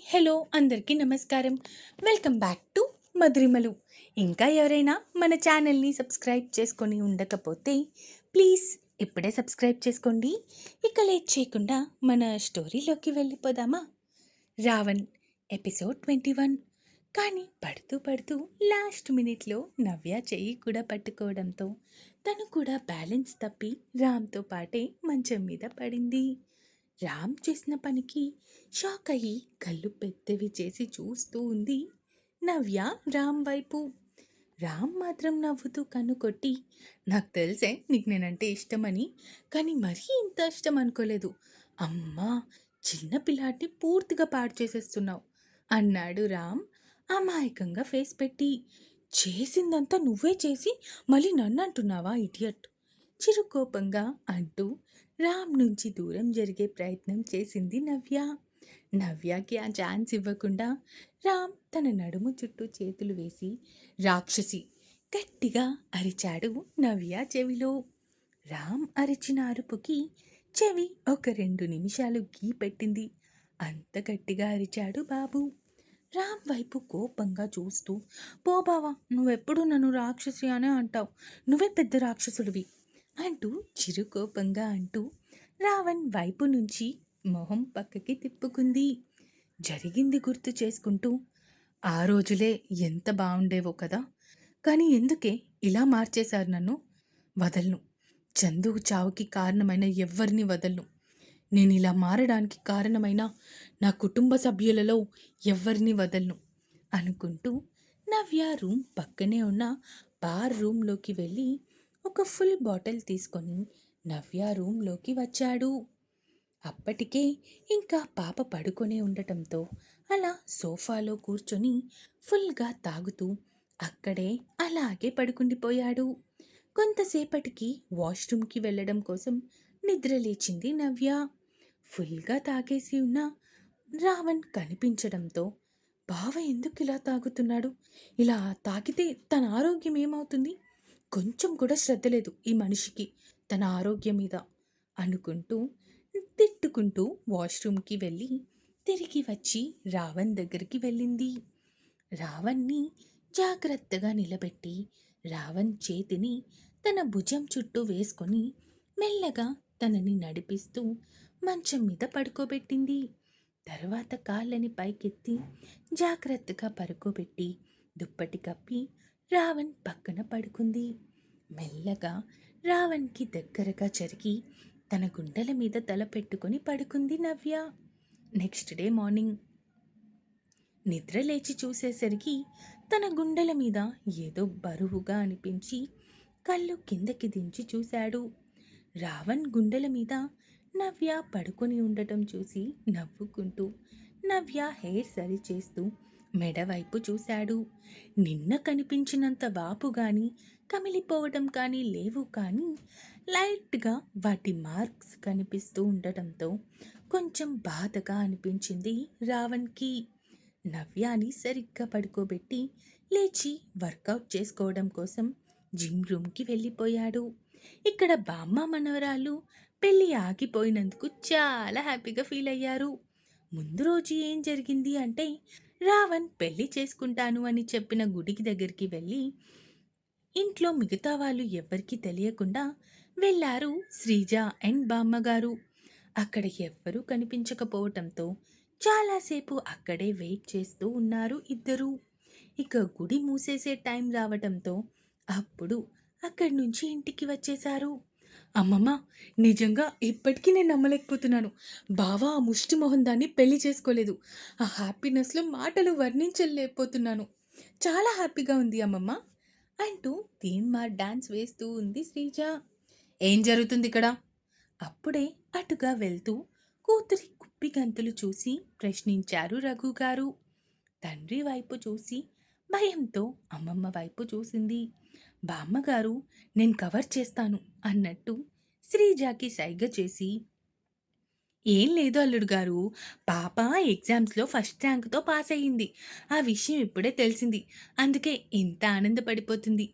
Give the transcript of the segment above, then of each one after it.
Hello అందరికీ నమస్కారం. Welcome back to మధురిమలు. ఇంకా ఎవరైనా మన ఛానల్ని సబ్స్క్రైబ్ చేసుకొని ఉండకపోతే ప్లీజ్ ఇప్పుడే సబ్స్క్రైబ్ చేసుకోండి. ఇక లేట్ చేయకుండా మన స్టోరీలోకి వెళ్ళిపోదామా? రావణ్ ఎపిసోడ్ 21. కానీ పడుతూ పడుతూ లాస్ట్ మినిట్లో నవ్య చెయ్యి కూడా పట్టుకోవడంతో తను కూడా బ్యాలెన్స్ తప్పి రామ్తో పాటే మంచం మీద పడింది. రామ్ చేసిన పనికి షాక్ అయ్యి కళ్ళు పెద్దవి చేసి చూస్తూ ఉంది నవ్య రామ్ వైపు. రామ్ మాత్రం నవ్వుతూ కన్ను కొట్టి, నాకు తెలిసే నీకు నేనంటే ఇష్టమని, కానీ మరీ ఇంత ఇష్టం అనుకోలేదు. అమ్మా, చిన్న పిల్లాడిని పూర్తిగా పాడు చేసేస్తున్నావు అన్నాడు రామ్ అమాయకంగా ఫేస్ పెట్టి. చేసిందంతా నువ్వే చేసి మళ్ళీ నన్ను అంటున్నావా ఇడియట్, చిరుకోపంగా అంటూ రామ్ నుంచి దూరం జరిగే ప్రయత్నం చేసింది నవ్య. నవ్యకి ఆ ఛాన్స్ ఇవ్వకుండా రామ్ తన నడుము చుట్టూ చేతులు వేసి రాక్షసి గట్టిగా అరిచాడు నవ్య చెవిలో. రామ్ అరిచిన అరుపుకి చెవి ఒక 2 నిమిషాలు గీ పెట్టింది. అంత గట్టిగా అరిచాడు బాబు. రామ్ వైపు కోపంగా చూస్తూ, పో బావా, నువ్వెప్పుడు నన్ను రాక్షసి అనే అంటావు, నువ్వే పెద్ద రాక్షసుడివి అంటూ చిరుకోపంగా అంటూ రావణ్ వైపు నుంచి మొహం పక్కకి తిప్పుకుంది. జరిగింది గుర్తు చేసుకుంటూ, ఆ రోజులే ఎంత బాగుండేవో కదా, కానీ ఎందుకే ఇలా మార్చేశారు నన్ను? వదలను, చందు చావుకి కారణమైన ఎవ్వరిని వదలను. నేను ఇలా మారడానికి కారణమైన నా కుటుంబ సభ్యులలో ఎవ్వరిని వదలను అనుకుంటూ నవ్య రూమ్ పక్కనే ఉన్న బార్ రూమ్లోకి వెళ్ళి ఒక ఫుల్ బాటిల్ తీసుకొని నవ్య రూమ్లోకి వచ్చాడు. అప్పటికే ఇంకా పాప పడుకొనే ఉండటంతో అలా సోఫాలో కూర్చొని ఫుల్గా తాగుతూ అక్కడే అలాగే పడుకుండిపోయాడు. కొంతసేపటికి వాష్రూమ్కి వెళ్ళడం కోసం నిద్ర లేచింది నవ్య. ఫుల్గా తాగేసి ఉన్న రావణ్ కనిపించడంతో, బావ ఎందుకు ఇలా తాగుతున్నాడు? ఇలా తాగితే తన ఆరోగ్యం ఏమవుతుంది? కొంచెం కూడా శ్రద్ధ లేదు ఈ మనిషికి తన ఆరోగ్యం మీద అనుకుంటూ తిట్టుకుంటూ వాష్రూమ్కి వెళ్ళి తిరిగి వచ్చి రావణ్ దగ్గరికి వెళ్ళింది. రావణ్ణి జాగ్రత్తగా నిలబెట్టి రావణ్ చేతిని తన భుజం చుట్టూ వేసుకొని మెల్లగా తనని నడిపిస్తూ మంచం మీద పడుకోబెట్టింది. తర్వాత కాళ్ళని పైకెత్తి జాగ్రత్తగా పడుకోబెట్టి దుప్పటి కప్పి రావణ్ పక్కన పడుకుంది. మెల్లగా రావణ్కి దగ్గరగా జరిగి తన గుండెల మీద తల పెట్టుకొని పడుకుంది నవ్య. నెక్స్ట్ డే మార్నింగ్ నిద్ర లేచి చూసేసరికి తన గుండెల మీద ఏదో బరువుగా అనిపించి కళ్ళు కిందకి దించి చూశాడు. రావణ్ గుండెల మీద నవ్య పడుకొని ఉండటం చూసి నవ్వుకుంటూ నవ్య హెయిర్ సరి చేస్తూ మెడవైపు చూశాడు. నిన్న కనిపించినంత వాపు కానీ కమిలిపోవడం కానీ లేవు, కానీ లైట్గా వాటి మార్క్స్ కనిపిస్తూ ఉండటంతో కొంచెం బాధగా అనిపించింది రావణ్కి. నవ్యాని సరిగ్గా పడుకోబెట్టి లేచి వర్కౌట్ చేసుకోవడం కోసం జిమ్ రూమ్కి వెళ్ళిపోయాడు. ఇక్కడ బామ్మ మనవరాలు పెళ్ళి ఆగిపోయినందుకు చాలా హ్యాపీగా ఫీల్ అయ్యారు. ముందు రోజు ఏం జరిగింది అంటే, రావణ్ పెళ్లి చేసుకుంటాను అని చెప్పిన గుడికి దగ్గరికి వెళ్ళి ఇంట్లో మిగతా వాళ్ళు ఎవ్వరికీ తెలియకుండా వెళ్ళారు శ్రీజ అండ్ బామ్మగారు. అక్కడ ఎవ్వరూ కనిపించకపోవటంతో చాలాసేపు అక్కడే వెయిట్ చేస్తూ ఉన్నారు ఇద్దరూ. ఇక గుడి మూసేసే టైం రావటంతో అప్పుడు అక్కడి నుంచి ఇంటికి వచ్చేశారు. అమ్మమ్మ, నిజంగా ఇప్పటికీ నేను నమ్మలేకపోతున్నాను. బావా ఆ ముష్టి మొహం దాన్ని పెళ్లి చేసుకోలేదు. ఆ హ్యాపీనెస్లో మాటలు వర్ణించలేకపోతున్నాను. చాలా హ్యాపీగా ఉంది అమ్మమ్మ అంటూ తీన్మార్ డాన్స్ వేస్తూ ఉంది శ్రీజ. ఏం జరుగుతుంది ఇక్కడ? అప్పుడే అటుగా వెళ్తూ కూతురి కుప్పి గంతులు చూసి ప్రశ్నించారు రఘు గారు. తండ్రి వైపు చూసి భయంతో అమ్మమ్మ వైపు చూసింది. బామ్మగారు నేను కవర్ చేస్తాను అన్నట్టు శ్రీజాకి సైగ చేసి, ఏం లేదు అల్లుడు గారు, పాప ఎగ్జామ్స్లో ఫస్ట్ ర్యాంక్తో పాస్ అయ్యింది. ఆ విషయం ఇప్పుడే తెలిసింది, అందుకే ఇంత ఆనందపడిపోతుంది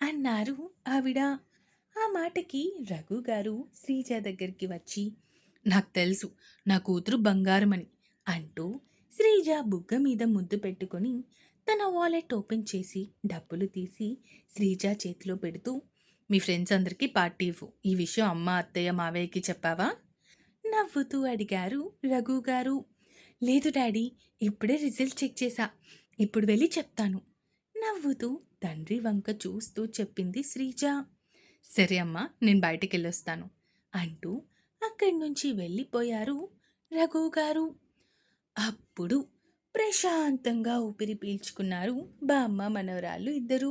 అన్నారు ఆవిడ. ఆ మాటకి రఘు గారు శ్రీజ దగ్గరికి వచ్చి, నాకు తెలుసు నా కూతురు బంగారమని అంటూ శ్రీజ శ్రీజ బుగ్గ మీద ముద్దు పెట్టుకొని తన వాలెట్ ఓపెన్ చేసి డబ్బులు తీసి శ్రీజ చేతిలో పెడుతూ, మీ ఫ్రెండ్స్ అందరికీ పార్టీ ఇవ్వు. ఈ విషయం అమ్మ, అత్తయ్య, మావయ్యకి చెప్పావా? నవ్వుతూ అడిగారు రఘు గారు. లేదు డాడీ, ఇప్పుడే రిజల్ట్ చెక్ చేశా. ఇప్పుడు వెళ్ళి చెప్తాను. నవ్వుతూ తండ్రి వంక చూస్తూ చెప్పింది శ్రీజ. సరే అమ్మా, నేను బయటికెళ్ళొస్తాను అంటూ అక్కడి నుంచి వెళ్ళిపోయారు రఘు గారు. అప్పుడు ప్రశాంతంగా ఊపిరి పీల్చుకున్నారు బామ్మ మనవరాళ్ళు ఇద్దరు.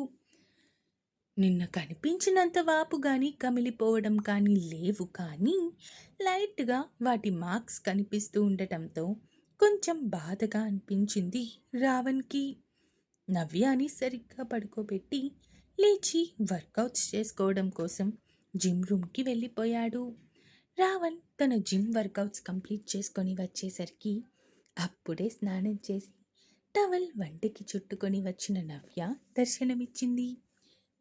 నిన్న కనిపించినంత వాపు గాని కమిలిపోవడం కానీ లేవు, కానీ లైట్గా వాటి మార్క్స్ కనిపిస్తూ ఉండటంతో కొంచెం బాధగా అనిపించింది రావణ్కి. నవ్యాని సరిగ్గా పడుకోబెట్టి లేచి వర్కౌట్స్ చేసుకోవడం కోసం జిమ్ రూమ్కి వెళ్ళిపోయాడు. రావణ్ తన జిమ్ వర్కౌట్స్ కంప్లీట్ చేసుకొని వచ్చేసరికి అప్పుడే స్నానం చేసి టవల్ వంటికి చుట్టుకొని వచ్చిన నవ్య దర్శనమిచ్చింది.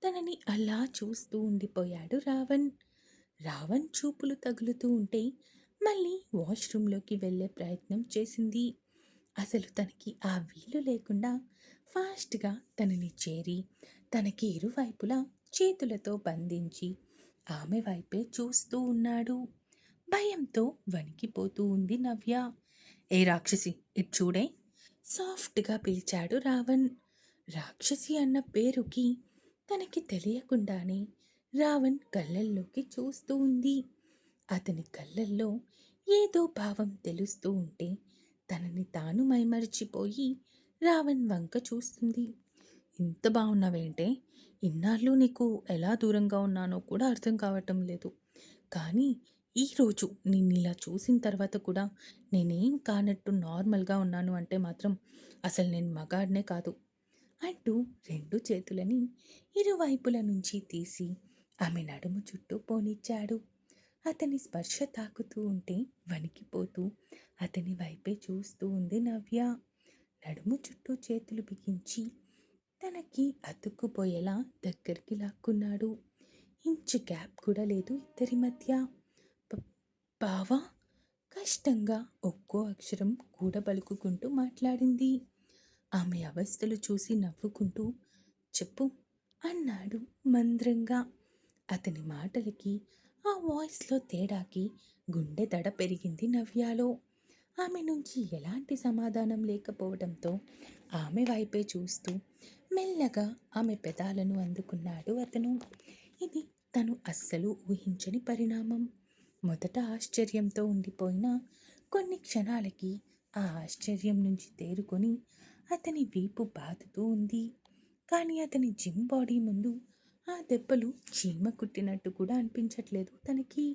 తనని అలా చూస్తూ ఉండిపోయాడు రావణ్. రావణ్ చూపులు తగులుతూ ఉంటే మళ్ళీ వాష్రూంలోకి వెళ్ళే ప్రయత్నం చేసింది. అసలు తనకి ఆ వీలు లేకుండా ఫాస్ట్గా తనని చేరి తనకి ఇరువైపులా చేతులతో బంధించి ఆమె వైపే చూస్తూ ఉన్నాడు. భయంతో వణికిపోతూ ఉంది నవ్య. ఏ రాక్షసి, ఇటు చూడే, సాఫ్ట్గా పిలిచాడు రావణ్. రాక్షసి అన్న పేరుకి తనకి తెలియకుండానే రావణ్ కళ్ళల్లోకి చూస్తూ ఉంది. అతని కళ్ళల్లో ఏదో భావం తెలుస్తూ ఉంటే తనని తాను మైమరిచిపోయి రావణ్ వంక చూస్తుంది. ఇంత బాగున్నావేంటే, ఇన్నాళ్ళు నీకు ఎలా దూరంగా ఉన్నానో కూడా అర్థం కావటం లేదు. కానీ ఈరోజు నిన్నిలా చూసిన తర్వాత కూడా నేనేం కానట్టు నార్మల్గా ఉన్నాను అంటే మాత్రం అసలు నేను మగాడినే కాదు అంటూ రెండు చేతులని ఇరువైపుల నుంచి తీసి ఆమె నడుము చుట్టూ పోనిచ్చాడు. అతని స్పర్శ తాకుతూ ఉంటే వణికిపోతూ అతని వైపే చూస్తూ ఉంది నవ్య. నడుము చుట్టూ చేతులు బిగించి తనకి అతుక్కుపోయేలా దగ్గరికి లాక్కున్నాడు. ఇంచు గ్యాప్ కూడా లేదు ఇద్దరి మధ్య. బావా, కష్టంగా ఒక్కో అక్షరం కూడబలుకుకుంటూ మాట్లాడింది. ఆమె అవస్థలు చూసి నవ్వుకుంటూ చెప్పు అన్నాడు మంద్రంగా. అతని మాటలకి ఆ వాయిస్లో తేడాకి గుండె దడ పెరిగింది నవ్యాలో. ఆమె నుంచి ఎలాంటి సమాధానం లేకపోవడంతో ఆమె వైపే చూస్తూ మెల్లగా ఆమె పెదాలను అందుకున్నాడు అతను. ఇది తను అస్సలు ఊహించని పరిణామం. మొదట ఆశ్చర్యంతో ఉండిపోయిన కొన్ని క్షణాలకి ఆ ఆశ్చర్యం నుంచి తేరుకొని అతని వీపు బాదుతూ ఉంది. కానీ అతని జిమ్ బాడీ ముందు ఆ దెబ్బలు చీమ కుట్టినట్టు కూడా అనిపించట్లేదు తనకి.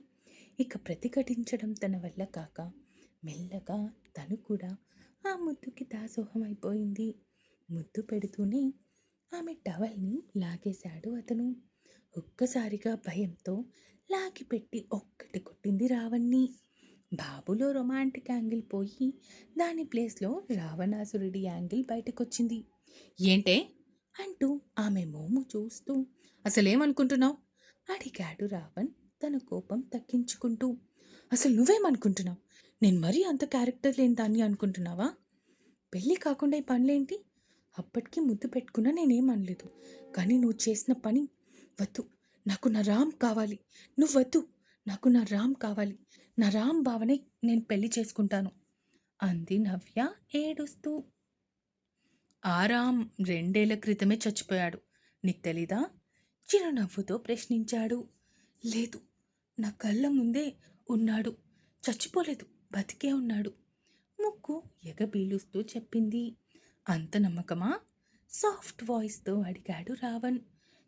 ఇక ప్రతిఘటించడం తన వల్ల కాక మెల్లగా తను కూడా ఆ ముద్దుకి దాసోహమైపోయింది. ముద్దు పెడుతూనే ఆమె టవల్ని లాగేశాడు అతను. ఒక్కసారిగా భయంతో లాగిపెట్టి ఒక్కటి కొట్టింది రావణ్ణి. బాబులో రొమాంటిక్ యాంగిల్ పోయి దాని ప్లేస్లో రావణాసురుడి యాంగిల్ బయటకొచ్చింది. ఏంటే అంటూ ఆమె మోము చూస్తూ అసలేమనుకుంటున్నావు అడిగాడు రావణ్ తన కోపం తగ్గించుకుంటూ. అసలు నువ్వేమనుకుంటున్నావు? నేను మరీ అంత క్యారెక్టర్ లేని దాన్ని అనుకుంటున్నావా? పెళ్ళి కాకుండా ఈ పనులేంటి? అప్పటికి ముద్దు పెట్టుకున్నా నేనేమనలేదు. కానీ నువ్వు చేసిన పని వద్దు. నాకు నా రామ్ కావాలి. నువ్వు వద్దు. నాకు నా రామ్ కావాలి. నా రామ్ బావనే నేను పెళ్లి చేసుకుంటాను అంది నవ్య ఏడుస్తూ. ఆ రామ్ 2 ఏళ్ల క్రితమే చచ్చిపోయాడు. నీకు తెలీదా? చిరునవ్వుతో ప్రశ్నించాడు. లేదు, నా కళ్ళ ముందే ఉన్నాడు. చచ్చిపోలేదు, బతికే ఉన్నాడు. ముక్కు ఎగబీలుస్తూ చెప్పింది. అంత నమ్మకమా? సాఫ్ట్ వాయిస్తో అడిగాడు రావణ్.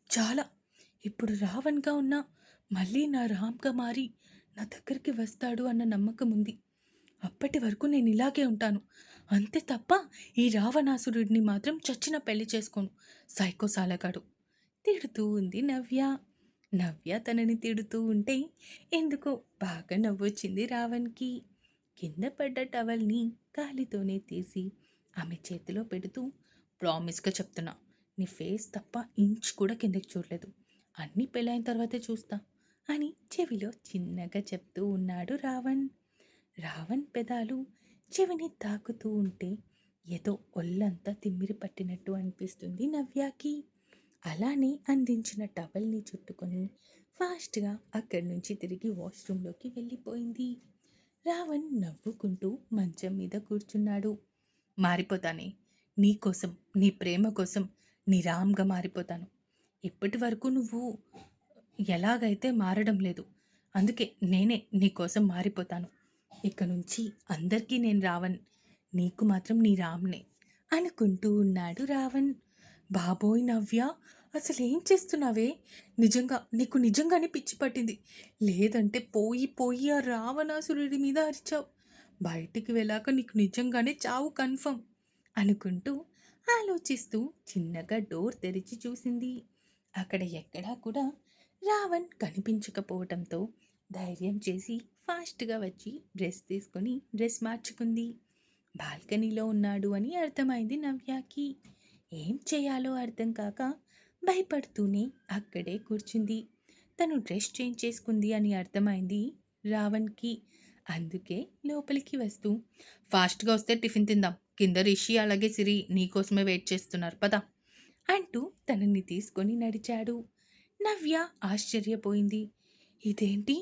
చాలా. ఇప్పుడు రావణ్గా ఉన్నా మళ్ళీ నా రామ్గా మారి నా దగ్గరికి వస్తాడు అన్న నమ్మకం ఉంది. అప్పటి వరకు నేను ఇలాగే ఉంటాను అంతే తప్ప ఈ రావణాసురుడిని మాత్రం చచ్చిన పెళ్లి చేసుకోను. సైకో సాలగాడు తిడుతూ ఉంది నవ్య. నవ్య తనని తిడుతూ ఉంటే ఎందుకో బాగా నవ్వొచ్చింది రావణ్కి. కింద పడ్డ టవల్ని కాలితోనే తీసి ఆమె చేతిలో పెడుతూ, ప్రామిస్గా చెప్తున్నా, నీ ఫేస్ తప్ప ఇంచ్ కూడా కిందకి చూడలేదు. అన్నీ పెళ్ళైన తర్వాతే చూస్తా అని చెవిలో చిన్నగా చెప్తూ ఉన్నాడు రావణ్. రావణ్ పెదాలు చెవిని తాకుతూ ఉంటే ఏదో ఒళ్ళంతా తిమ్మిరి పట్టినట్టు అనిపిస్తుంది నవ్యకి. అలానే అందించిన టవల్ని చుట్టుకొని ఫాస్ట్గా అక్కడి నుంచి తిరిగి వాష్రూంలోకి వెళ్ళిపోయింది. రావణ్ నవ్వుకుంటూ మంచం మీద కూర్చున్నాడు. మారిపోతానే, నీకోసం, నీ ప్రేమ కోసం నీ రామ్గా మారిపోతాను. ఇప్పటి వరకు నువ్వు ఎలాగైతే మారడం లేదు, అందుకే నేనే నీకోసం మారిపోతాను. ఇక నుంచి అందరికీ నేను రావణ్, నీకు మాత్రం నీ రామ్నే అనుకుంటూ ఉన్నాడు రావణ్. బాబోయ్ నవ్య, అసలేం చేస్తున్నావే? నిజంగా నీకు నిజంగానే పిచ్చి పట్టింది. లేదంటే పోయి పోయి ఆ రావణాసురుడి మీద అరిచావు. బయటికి వెళ్ళాక నీకు నిజంగానే చావు కన్ఫర్మ్ అనుకుంటూ ఆలోచిస్తూ చిన్నగా డోర్ తెరిచి చూసింది. అక్కడ ఎక్కడా కూడా రావణ్ కనిపించకపోవటంతో ధైర్యం చేసి ఫాస్ట్గా వచ్చి డ్రెస్ తీసుకొని డ్రెస్ మార్చుకుంది. బాల్కనీలో ఉన్నాడు అని అర్థమైంది నవ్యకి. ఏం చేయాలో అర్థం కాక భయపడుతూనే అక్కడే కూర్చుంది. తను డ్రెస్ చేంజ్ చేసుకుంది అని అర్థమైంది రావణ్కి. అందుకే లోపలికి వస్తూ, ఫాస్ట్గా వస్తే టిఫిన్ తిందాం, కింద రిషి అలాగే సిరి నీకోసమే వెయిట్ చేస్తున్నారు పద అంటూ తనని తీసుకొని నడిచాడు. నవ్య ఆశ్చర్యపోయింది. ఇదేంటి,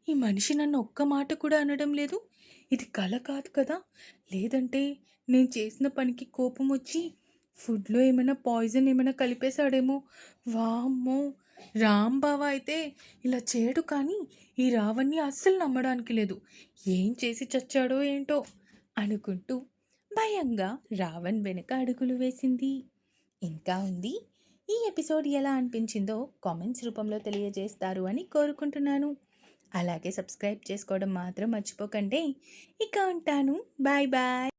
ఈ మనిషి నన్ను ఒక్క మాట కూడా అనడం లేదు. ఇది కల కాదు కదా? లేదంటే నేను చేసిన పనికి కోపం వచ్చి ఫుడ్లో ఏమైనా పాయిజన్ ఏమైనా కలిపేశాడేమో. వామ్మో, రామ్ బావ అయితే ఇలా చేయడు, కానీ ఈ రావణ్ణి అస్సలు నమ్మడానికి లేదు. ఏం చేసి చచ్చాడో ఏంటో అనుకుంటూ భయంగా రావణ్ వెనుక అడుగులు వేసింది. ఇంకా ఉంది. ఈ ఎపిసోడ్ ఎలా అనిపించిందో కామెంట్స్ రూపంలో తెలియజేస్తారు అని కోరుకుంటున్నాను. అలాగే సబ్స్క్రైబ్ చేసుకోవడం మాత్రం మర్చిపోకండి. ఇక ఉంటాను. Bye bye.